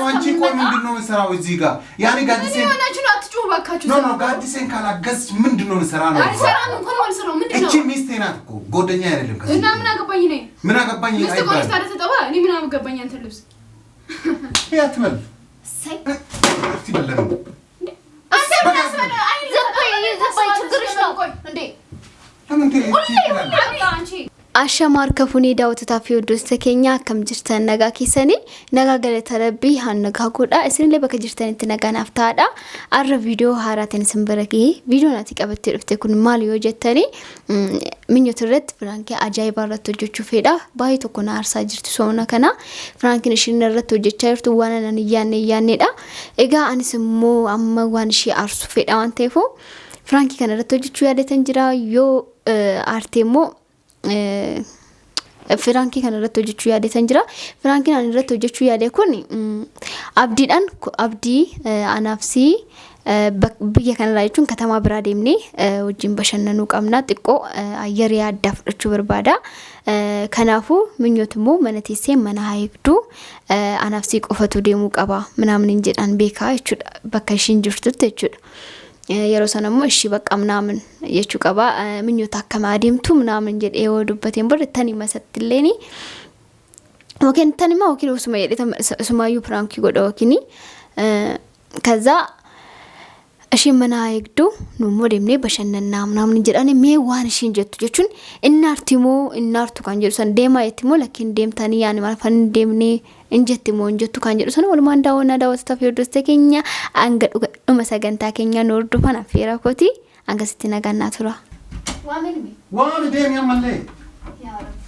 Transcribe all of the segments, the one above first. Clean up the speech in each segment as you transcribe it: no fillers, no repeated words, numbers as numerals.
አንቺ ቆይ ምንድነው መስራው እዚህ ጋር ያኔ ጋዲሴን ሆናችሁ አትጮሁ ባካችሁ ኖ ጋዲሴን ካላገዝ ምንድነው መስራ ነው አይሰራም እንኳን ወልሰራው ምንድነው እቺ ሚስቴ ናት እኮ ጎደኛ አይደለም ከዚህ እና ምን አገባኝ ነኝ ምን አገባኝ ሚስት ቆይስ ታዲያ ተጠባ እኔ ምን አገባኝ አንተ ልብስ ያትመል ሳይ ትበለኝ አንተ ምን አስበለ አይ ዘባይ ችግርሽ ነው እንዴ ለምን ትይላል አንቺ አሸማር ከፉኔ ዳውት ታፊው ዶስተ ኬኛ ከም ጅርተን ነጋ ኪሰኒ ነጋ ገለተ ረቢ ሀነጋ ጎዳ እስን ላይ በከጅርተን እንትነጋ ናፍታዳ አረ ቪዲዮ ሃራተን ስንበረቂ ቪዲዮ ናት ይቀበጥ ይርፍተ ኩን ማል yojetani ምኞትረት ፍራንኪ አጃይባ ረቶጆቹ ፌዳ ባይቶ ኮና አርሳ ጅርት ሶና ከና ፍራንኪን ሽነረት ወጀቻ ይርቱ ዋናን ያኔዳ እጋ አንስሞ አመዋንሺ አርሱ ፌዳ ዋንቴፎ ፍራንኪ ከነ ረቶጆቹ ያደተን ጅራ ዮ አርቴሞ ፍራንኪ kan irratti hojjechuu yaadetan jira ፍራንኪን an irratti hojjechuu yaade kun abdiidhaan abdii anaafsi biyya kanarraa jechuun katamaa biraa deemnee wajjin bashannanuu qabna xiqqoo ayyar yaaddaa fudhachuu barbaada kanaafuu minyootummoo mana teessee mana haayigduu anaafsi qofatu deemuu qaba ምናምን jedhan beekaa jechuudha bakka ishiin jirtutti jechuudha yeroo sanammoo እሺ በቃ ምናምን የቹ ቀባ ምኞታ ከማዲምቱ ምናምን ጀደ የወዱበቴን ብር ተኒ መሰትለኒ ወከን ተኒማ ወኪል ወስማ የደ ስማዩ ፍራንኪ ጎዳ ወኪኒ ከዛ እሺ መና ይግዱ ኑሞ ደምኔ በሸነና ምናምን ጀዳኔ ሜዋን እሺ እንጀቱ ጀቹን እናርቲሞ እናርቱ ካንጀሩሰን ደማ የቲሞ ለኪን ደምታኒ ያን ማልፈን ደምኔ እንጀቲሞ እንጀቱ ካንጀሩሰን ወልማንዳ ወና ዳወት ታፊዮዶስ ተከኛ አንገዱ መሰገንታ ከኛ ኖርዱ ፈና ፌራኮቲ አንገስቲ ነጋና ቱራ ዋን ደም ያመለ ያ ረቢ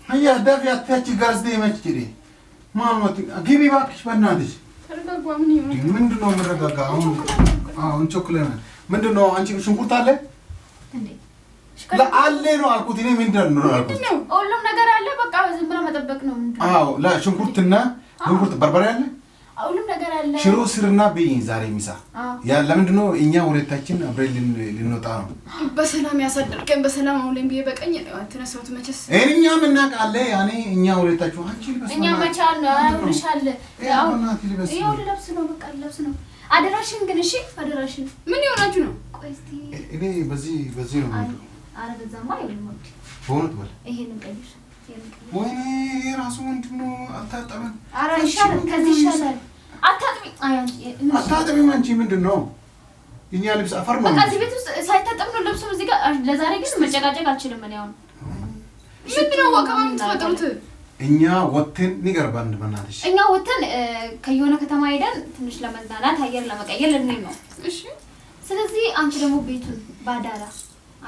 هيا دافع تاتي غاز دي ماتشري مامتي جيبي باكش بنادش ተረጋጋ ምንድነው ምንረጋጋ አሁን ቾክሌት ምንድነው አንቺ ሽንኩርት አለ እንዴ ለአለ ነው አልኩት እኔ ምንድነው አልኩት ሁሉም ነገር አለ በቃ ዝም ብሎ መጠበቅ ነው አዎ ለሽንኩርትና ሽንኩርት በርበሬ አለ ሁሉም ነገር አለ ሽሮ ስርና በይኝ ዛሬ ሚሳ ያ ለምንድነው እኛ ሁለታችን አብረን ልንወጣ ነው በሰላም ያሳደርከን በሰላም አውለን ቢየ በቀኝ ነው አንተነሰውት መቸስ እኛ ምናቃለ ያኔ እኛ ሁለታችን አንቺ እኛ መቻል ነው አውልሻለ ያው ይሄው ልብስ ነው በቃ ልብስ ነው አደራሽን ግን እሺ አደራሽን ምን ይሆናችሁ ነው ቆይ እስቲ እኔ በዚህ ነው ማለት አረ በዛማ ይልሞት ሆኖት ማለት ይሄንን ቀይሽ ወይኔ ራሱ ምንድነው አታጠበን አረ ይሻላል ከዚህ ይሻላል አታጥቢ አታጥቢ አንቺ ምንድነው እኛ ልብስ አፈር ነው በቃ እዚህ ቤት ውስጥ ሳይታጠብ ነው ልብሱ እዚህ ጋር ለዛሬ ግን መጨቃጨቅ አልችልም እኔ አሁን ምንድነው ወቀባም ተፈጥሩት እኛ ወተን ንገርባን በእናትሽ እኛ ወተን ከየሆነ ከተማ ሄደን ትንሽ ለመዝናናት አየር ለመቀየር ልንል ነው እሺ ስለዚህ አንቺ ደግሞ ቤቱን ባዳራ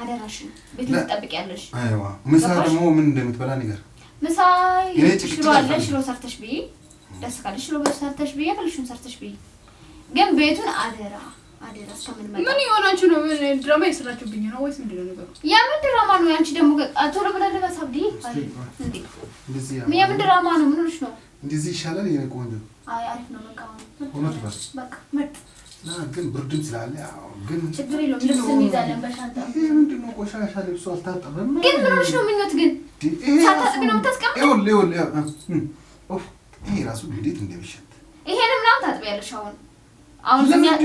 አደራሽን ቤቱን ትጠብቂያለሽ አይዋ ምሳ ደግሞ ምን እንደምትበላ ንገር ምሳ ሽሮ አለ ሽሮ ሰርተሽ ቢ ደስ ካለሽ ሽሮ ሰርተሽ ቢ ያፈልሽን ሰርተሽ ቢ ግን ቤቱን አደራ እስከምን መጣ ምን ይሆናችሁ ነው ምን ድራማ ይሰራችሁብኝ ነው ወይስ ምንድነው ነገሩ የምን ድራማ ነው ያንቺ ደግሞ አቶሎ ብለህ ለበሳብዲ እንዴ የምን ድራማ ነው ምን ሆነሽ ነው እንደዚህ ይሻላል የኔ ቆንጆ አይ አሪፍ ነው በቃ ሆኖት በቃ ምርጥ ግን ብርድም ስላለ ግን ችግር የለውም ልብስ እንይዛለን በሻንጣ ምንድነው ቆሻሻ ልብሱ አልታጠበም ግን ምን ሆነሽ ነው ምኞት ግን ሳታጥቢ ነው የምታስቀምጪው ይኸውልህ ኦፍ ይሄ ራሱ እንዴት እንደሚሸት ይሄንም ነው ታጥቢያለሽ አሁን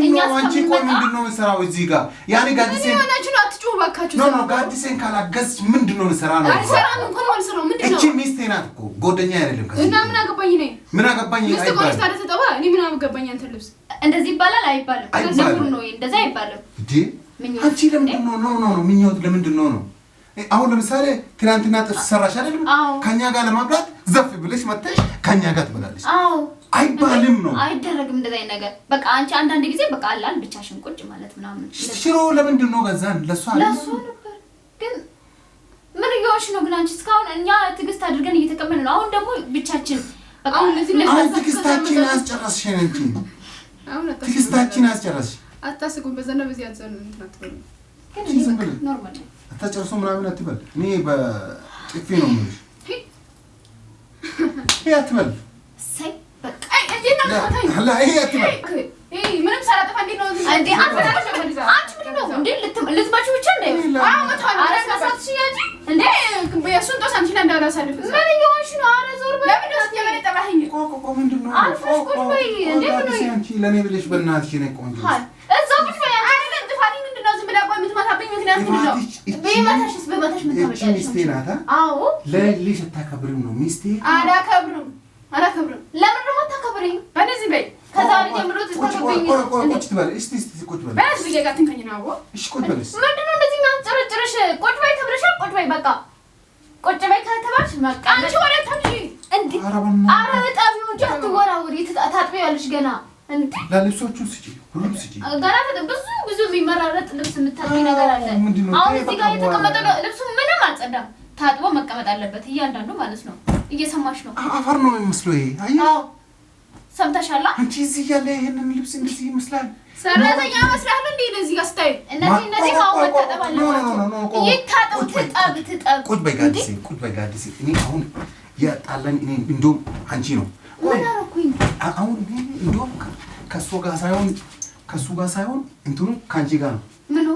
እኛ አንቺ ቆይ ምንድነው መስራው እዚህ ጋር ያኔ ጋዲሴን ሆናችሁ አትጮሁ ባካችሁ ኖ ጋዲሴን ካላገዝ ምንድነው መስራ ነው አይሰራም እንኳን ወልሰራው ምንድነው እቺ ሚስቴ ናት እኮ ጎደኛ አይደለም ከዚህ እና ምን አገባኝ ነኝ ምን አገባኝ ሚስት ቆይስ ታዲያ ተጠባ እኔ ምን አገባኝ አንተ ልብስ እንደዚህ ይባላል አይባልም ነውር ነው እንደዛ አይባልም እንዴ አንቺ ለምንድነው ነው ምኞት ለምንድነው ነው አሁን ለምሳሌ ትናንትና ጥብስ ሰራሽ አይደል ከኛ ጋር ለማብላት ዘፍ ብለሽ መጥተሽ ከኛ ጋር ትበላለሽ አዎ አይባልም ነው አይደረግም እንደዚህ ነገር በቃ አንቺ አንዳንድ ጊዜ በቃ አላል ብቻሽን ቁጭ ማለት ምናምን ሽሮ ለምንድነው ገዛን ለሷ ነበር ግን ምን ይሆንሽ ነው ግን አንቺ እስካሁን እኛ ትግስት አድርገን እየተቀበልን ነው አሁን ደግሞ ብቻችን በቃ አሁን ትግስታችን አስጨረስሽን እንጂ አሁን ትግስታችን አስጨረስሽ አታስቁም በዘና በዚህ ያዘን እንትናትበሉ ግን ኖርማል አታጨርሱ ምናምን አትበል እኔ በጥፊ ነው የምልሽ ያትበል ሳይ በቃ እንዴት ነው ታታይ ላ ይሄ አትበል ምንም ሳላጠፋ እንዴት ነው ለኔ ብለሽ በእናትሽ ነይ ቆንጆ እዛው ቁጭ በይ አይደለም ጥፋቴ ምንድነው ዝም ብላ ቆይ የምትመታብኝ ምክንያት ምንድነው በመታሽስ ምን ታመጫለሽ ሚስቴ ናታ አዎ ለልጅ አታከብሪም ነው ሚስቴ አላከብርም ለምን ነው የማታከብሪኝ በእነዚህ በይ ከዛሬ ጀምሮ ተስተካክለኝ ቁጭ ትበል እስቲ ቁጭ በል በእነዚህ እየጋትን ከኝ ነው እሺ ቁጭ በል ምንድነው እንደዚህ የሚያንጨረጭርሽ ቁጭ በይ ተብለሻል ቁጭ በይ በቃ ቁጭ በይ ከተባልሽ በቃ አንቺ ወደ ታምጂ እንዴ ኧረ በጣም ነው እንጂ አትወራውሪ ታጥቢያለሽ ገና እንዴ ለልብሶቹ ስጪ ሁሉም ስጪ ገና ብዙ የሚመራረጥ ልብስ የምታጥቢ ነገር አለ አሁን እዚህ ጋር የተቀመጠ ልብሱ ምንም አልጸዳም ታጥቦ መቀመጥ አለበት እያንዳንዱ ማለት ነው እየሰማሽ ነው አፈር ነው የሚመስለው ይሄ አዎ ሰምተሻላ አንቺ እዚህ ያለ ይሄንን ልብስ እንደዚህ ይመስላል ሰራተኛ መስራት እንዴ ለዚህ ጋር ስታይ እነዚህ ማውጣት ተጠባለባቸው ይታጠቡ ትጠብ ቁጭ በይ ጋዲሴ እኔ አሁን ያጣለን እኔ እንደውም አንቺ ነው ምን አረኩኝ አሁን እንደውም ከሱ ጋር ሳይሆን እንትኑ ካንቺ ጋር ነው ምኑ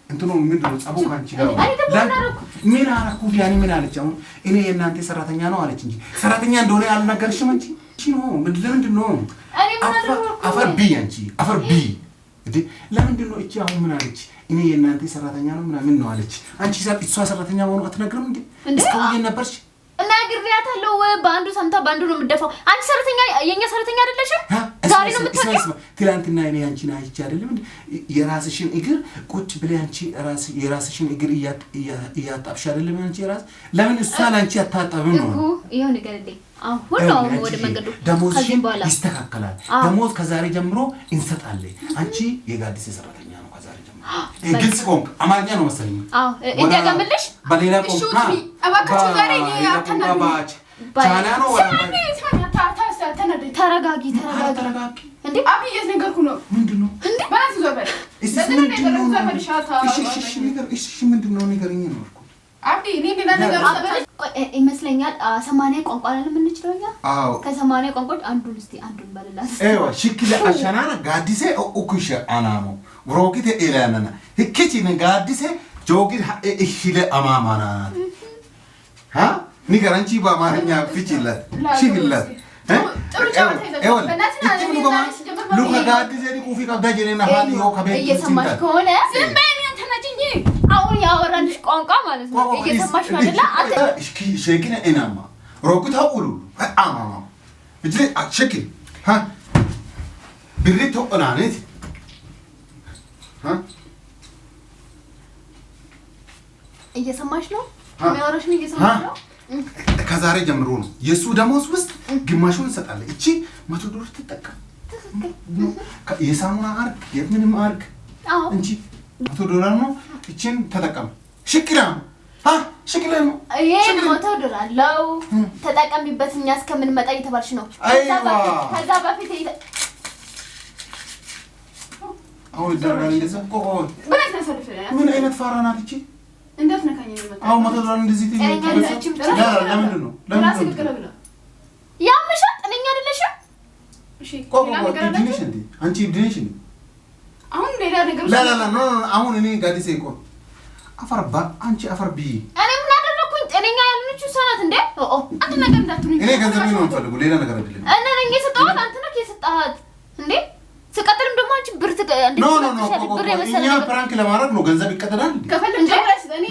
እንትኑ ምንድነው ጸቡ ካንቺ ጋር ነው ምን አረኩት ያኔ ምን አለች አሁን እኔ የእናንተ ሰራተኛ ነው አለች እንጂ ሰራተኛ እንደሆነ ያልነገርሽም እንጂ ነው ምንድን ነው እኔ ምን አደረኩ አፈር ቢ እንዴ ለምንድን ነው እቺ አሁን ምን አለች እኔ የእናንተ ሰራተኛ ነው ምን ነው አለች አንቺ እሷ ሰራተኛ መሆኑ አትነግርም እንዴ እስካሁን የነበርሽ እና ግሪያታለው በአንዱ ሰምታ በአንዱ ነው የምትደፋው አንቺ ሰራተኛ የኛ ሰራተኛ አይደለሽም ዛሬ ነው የምትታየው ትላንትና እኔ አንቺን አይቼ አይደለም የራስሽን እግር ቁጭ ብለህ አንቺ የራስሽን እግር እያጣብሽ አይደለም አንቺ ራስ ለምን እሷ ላንቺ አታጣብም ነው ይሄው ነገር እንዴ አሁን ነው ወደ መንገዱ ደሞዝሽን ይስተካከላል ደሞዝ ከዛሬ ጀምሮ እንሰጣለን አንቺ የጋዲስ ሰራተኛ ነው ከዛሬ ጀምሮ ግልጽ ቆንክ አማርኛ ነው መሰለኝ አዎ እንደገምልሽ በሌላ ቆንክ አባካችሁ ዛሬ ያተናባች ቻና ነው ወራ ተረጋጊ እንዴ አብይ የነገርኩ ነው ምንድነው እንዴ ባላስ ዘበል ምንድነው እሺ ምንድነው ንገረኝ ነው አብዲ እኔ ሌላ ነገር ይመስለኛል 80 ቋንቋ ነው የምንችለውኛ አዎ ከ80 ቋንቋዎች አንዱን በለላት ኤዋ ሽክለ አሻናና ጋዲሴ ኦኩሽ አናሞ ብሮኪቴ ኤላናና ህክቺ ጋዲሴ ጆጊር እሺለ አማማና ሀ ንገራንቺ በአማርኛ ፍቺላት ሽግላት ጥሩ ጫወታ ይዘው በእናትህ ሉካ ጋዲሴ ዲኩፊ ቀብዳጀኔና ሃዲ ዮ ከቤት እየሰማሽ ከሆነ ዝም በይ አሁን ያወራልሽ ቋንቋ ማለት ነው እየሰማሽ ነው አይደል አንተ እስኪ ሸኪነ እናማ ሮኩታ ኡሉ አማማ እጅ አሽኪ ሀ ብሪቶ ኦናኔት ሀ እየሰማሽ ነው የሚያወራሽ ነው እየሰማሽ ነው ከዛሬ ጀምሮ ነው የሱ ደሞዝ ውስጥ ግማሹን እንሰጣለን እቺ $100 ትጠቀም የሳሙና አርግ የምንም አርግ እንጂ $100 ነው እቺን ተጠቀም ሽክራ ሽክራ ነው $100 አለው ተጠቀሚበት እኛ እስከምንመጣ እየተባልሽ ነው ከዛ በፊት አሁን ደረጋል እንደዛ ቆቆ ምን አይነት ፋራ ናት እቺ እንዴት ነካኝ ነው አሁን $100 እንደዚህ ለምንድን ነው ያምሻ ጥነኛ አይደለሽም እሺ ቆቆ ድንሽ እንዴ አንቺ ድንሽ እንዴ አሁን ሌላ ነገር ላ ኖ አሁን እኔ ጋዲሴ እኮ አፈርባ አንቺ አፈርቢ እኔ ምን አደረኩኝ ጤነኛ ያልነችው ሰናት እንዴ አንተ ነገር እንዳትሉኝ እኔ ገንዘብ ነው የምፈልገው ሌላ ነገር አይደለም እኔ ነኝ የሰጣሁት አንተ ነህ የሰጣሃት እንዴ ስቀጥልም ደግሞ አንቺ ብር ኖ ብር የመሰለ እኛ ፕራንክ ለማድረግ ነው ገንዘብ ይቀደዳል ከፈለኝ ጀምረስ እኔ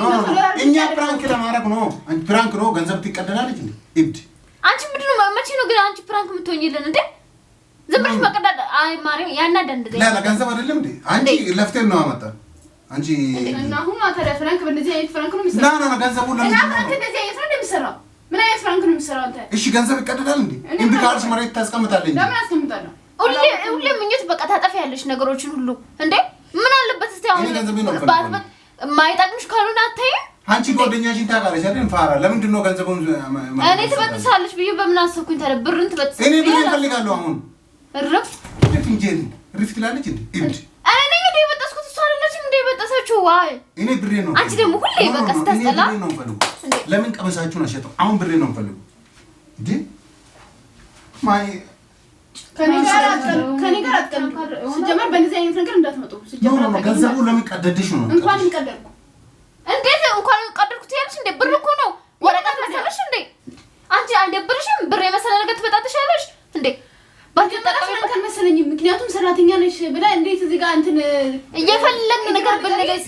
እኛ ፕራንክ ለማድረግ ነው አንቺ ፕራንክ ነው ገንዘብ ትቀደዳለች እንዴ እብድ አንቺ ምንድነው መቼ ነው ግን አንቺ ፕራንክ የምትሆኝልን እንዴ ዝም ብለሽ መቀዳዳ አይ ማርያም ያናደን እንደዚህ ላ ገንዘብ አይደለም እንዴ አንቺ ለፍተን ነው አመጣ አንቺ እና አሁን አታዲያ ፍራንክ በእንደዚህ አይነት ፍራንክ ነው የሚሰራው ና ገንዘቡን ለምን ነው ፍራንክ እንደዚህ አይነት ነው የሚሰራው ምን አይነት ፍራንክ ነው የሚሰራው አንተ እሺ ገንዘብ ይቀደዳል እንዴ እንዴ ካልሽ መሬት ታስቀምጣለኝ ለምን አስቀምጣለሁ ሁሌ ምኞት በቃ ታጠፊያለሽ ነገሮችን ሁሉ እንዴ ምን አለበት እስቲ አሁን ባትበት ማይጣቅምሽ ካሉና አታይ አንቺ ጓደኛሽን ታውቃለሽ አይደል ፋራ ለምንድን ነው ገንዘቡን እኔ ትበጥሳለሽ ብዬ በምን አሰብኩኝ ታዲያ ብርን ትበጥሳለሽ እኔ ብር እፈልጋለሁ አሁን እረፍ እንጀን ሪፍት ላለች እንዴ እብድ እኔ እንዴ በጠስኩት እሷ አይደለችም እንዴ በጠሰችው ዋይ እኔ ብሬ ነው አንቺ ደግሞ ሁሌ በቃ ስታስጠላ እኔ ነው ፈልጉ ለምን ቀመሳችሁን አሸጠው አሁን ብሬ ነው ፈልጉ እንዴ ማይ ከኔ ጋር አትቀልዱ ሲጀመር በእንደዚህ አይነት ነገር እንዳትመጡ ሲጀመር ገንዘቡ ለምን ቀደድሽ ነው እንኳን ቀደድኩ እንዴት እንኳን ቀደድኩት ያልሽ እንዴ ብር እኮ ነው ወረቀት መሰለሽ እንዴ አንቺ አይደብርሽም ብር የመሰለ ነገር ትበጣጥሻለሽ እንዴ ባትጠቀም ከመሰለኝ ምክንያቱም ሰራተኛ ነሽ ብላ እንዴት እዚህ ጋር እንትን እየፈለግን ነገር ብንልስ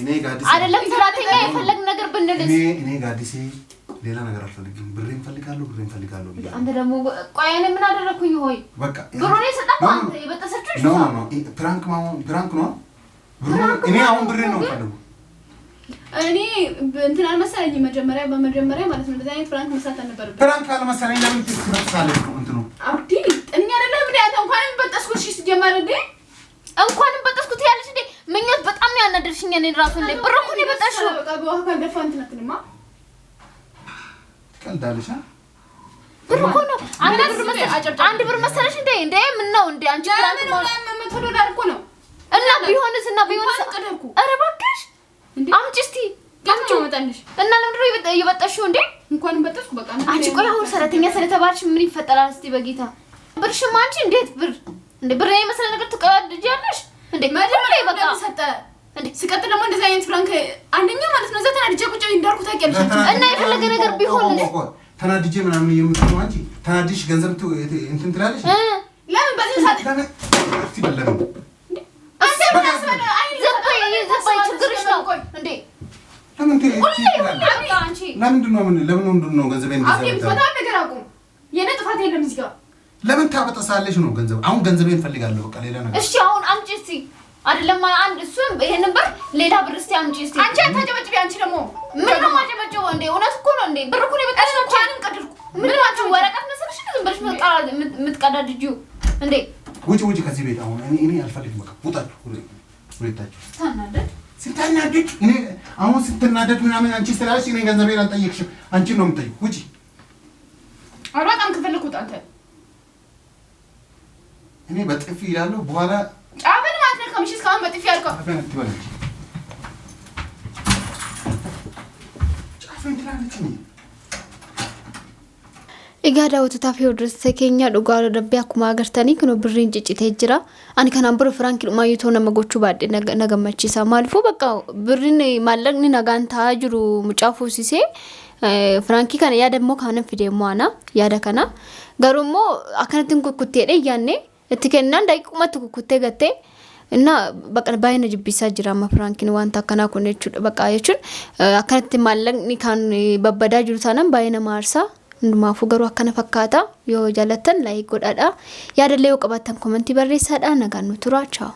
አይደለም ሰራተኛ የፈለግን ነገር ብንልስ እኔ ጋዲሴ ሌላ ነገር አልፈልግም ብሬን ፈልጋለሁ አንተ ደግሞ ቆይ እኔ ምን አደረኩኝ ሆይ በቃ ብሩን የሰጠው አንተ የበጠሰችው ኖ ፕራንክ ነው እኔ አሁን ብሬን ነው ፈልገው እኔ እንትን አልመሰለኝም በመጀመሪያ ማለት ነው እንደዚህ አይነት ፍራንክ መስራት አልነበረብኝ ፍራንክ አልመሰለኝ ለምን ትስራለህ ነው እንትኑ አብዲ እኛ አይደለም እንዴ አንተ እንኳን በጠስኩት እሺ ሲጀመር እንዴ እንኳን በጠስኩት ያለሽ እንዴ ምኞት በጣም ያናደርሽኝ እኔ ራሱ እንዴ ብር እኮ ነው በጠሽው በቃ በዋካ ገፋ እንትን አትልማ ቀልዳለሽ ብር እኮ ነው አንድ ብር መሰለሽ እንዴ ምን ነው እንዴ አንቺ ፍራንክ ነው $100 እኮ ነው እና ቢሆንስ ቀደርኩ ኧረ እባክሽ አምጪ እስቲ ጋምጪ ወጣንሽ እና ለምንድነው እየበጠሽው እንዴ እንኳን በጠስኩ በቃ አንቺ ቆይ አሁን ሰራተኛ ስለተባልሽ ምን ይፈጠራል እስቲ በጌታ ብርሽማ አንቺ እንዴት ብር የመሰለ ነገር ትቀዳጃለሽ እንዴ መጀመሪያ በቃ ሰጠ እንዴ ሲቀጥል ደግሞ እንደዛ አይነት ፍራንክ አንደኛ ማለት ነው ዘተና ልጅ ቁጭ እንዳልኩ ታውቂያለሽ እና የፈለገ ነገር ቢሆን ተናድጄ ምናምን የምትለው አንቺ ተናድሽ ገንዘብ እንትን ትላለሽ ለምን በዚህ ሰዓት ለምን ትበለኝ ለምን ነው ገንዘቤን ለምን ታበጠሳለሽ ነው ገንዘብ አሁን ገንዘቤን ፈልጋለሁ በቃ ሌላ ነገር እሺ አሁን አምጪ እስቲ አይደለም አንድ እሱም ይሄን ብር ሌላ ብር እስቲ አምጪ እስቲ አንቺ አታጨበጭቢ አንቺ ደግሞ ምን ነው ማጨበጭው እንዴ እውነት እኮ ነው እንዴ ብር እኮ ነው በቃሽ ነው አንቺም ቀድርኩ ምን ማጨው ወረቀት መሰለሽ ዝም ብለሽ የምትቀዳድጂው እንዴ ውጪ ከዚህ ቤት አሁን እኔ አልፈልግም በቃ ውጣችሁ ሁለታችሁ ስታናደድ እኔ አሁን ስትናደድ ምናምን አንቺ ስላልሽ እኔ ገንዘቤን አልጠየቅሽም አንቺ ነው የምጠይቅ ውጪ አልወጣም ከፈለኩት አንተ እኔ በጥፊ ይላል በኋላ ጫፈን ማለት ነው ምሽስ ካሁን በጥፊ ያልከው ጫፈን ትበለች ጫፈን ትላለች Egaa daawwattoota fi hordoftoota keenya dhugaa rabbii akkuma agartanii kun birriin ciccitee jira. Ani kanaan bira firaanki dhumaayitoo nama gochuu baadhee na gammachiisa. Maaliifuu bakka birriin maallaqni nagaan taa'aa jiru mucaa fuusisee firaanki kana yaada immoo kanan fidee immoo ana yaada kana. Garuu immoo akkanatti kukkuteedha yaanne itti kennaan daqiiqumatti kukkuttee gattee እና በቃ ባይነ ጅቢሳ ጅራማ ፍራንኪን ዋንታ ከና ኮኔቹ በቃ የቹን አከነት ማለቅኒ ካን በበዳ ጅሩታንም ባይነ ማርሳ እንደማፉ ገሩ አከነ ፈካታ ዮ ጃለተን ላይ ጎዳዳ ያደለ የቀባተን ኮሜንት በሬሳዳ ነጋኑ ቱራ ቻው